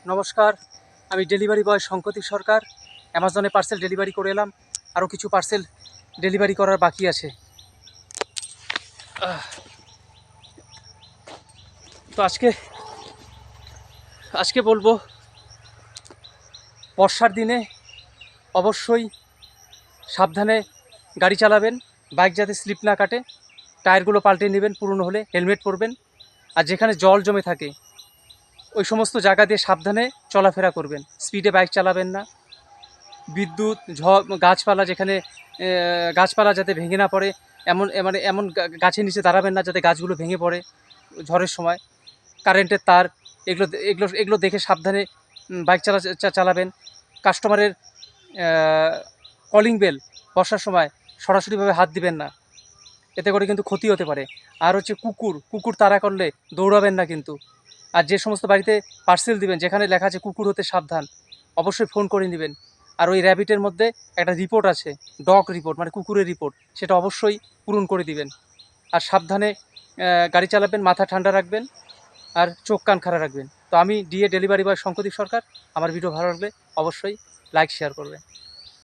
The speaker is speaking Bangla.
নমস্কার, আমি ডেলিভারি বয় শঙ্কতি সরকার। অ্যামাজনে পার্সেল ডেলিভারি করে এলাম। আরও কিছু পার্সেল ডেলিভারি করার বাকি আছে। তো আজকে বলবো, বর্ষার দিনে অবশ্যই সাবধানে গাড়ি চালাবেন, বাইক যাতে স্লিপ না কাটে। টায়ারগুলো পাল্টে নেবেন, পুরনো হলে হেলমেট পরবেন। আর যেখানে জল জমে থাকে ওই সমস্ত জায়গা দিয়ে সাবধানে চলাফেরা করবেন, স্পিডে বাইক চালাবেন না। বিদ্যুৎ, গাছপালা, যেখানে গাছপালা যাতে ভেঙে না পড়ে, এমন গাছের নিচে দাঁড়াবেন না যাতে গাছগুলো ভেঙে পড়ে ঝড়ের সময়। কারেন্টের তার, এগুলো এগুলো এগুলো দেখে সাবধানে বাইক চালাবেন। কাস্টমারের কলিং বেল বর্ষার সময় সরাসরিভাবে হাত দিবেন না, এতে করে কিন্তু ক্ষতি হতে পারে। আর হচ্ছে কুকুর তাড়া করলে দৌড়াবেন না কিন্তু। আর যে সমস্ত বাড়িতে পার্সেল দিবেন যেখানে লেখা আছে কুকুর হতে সাবধান, অবশ্যই ফোন করে নেবেন। আর ওই র্যাবিটের মধ্যে একটা রিপোর্ট আছে, ডগ রিপোর্ট, মানে কুকুরের রিপোর্ট, সেটা অবশ্যই পূরণ করে দিবেন। আর সাবধানে গাড়ি চালাবেন, মাথা ঠান্ডা রাখবেন, আর চোখ কান খাড়া রাখবেন। তো আমি ডেলিভারি বয় শঙ্কদীপ সরকার। আমার ভিডিও ভালো লাগলে অবশ্যই লাইক শেয়ার করবেন।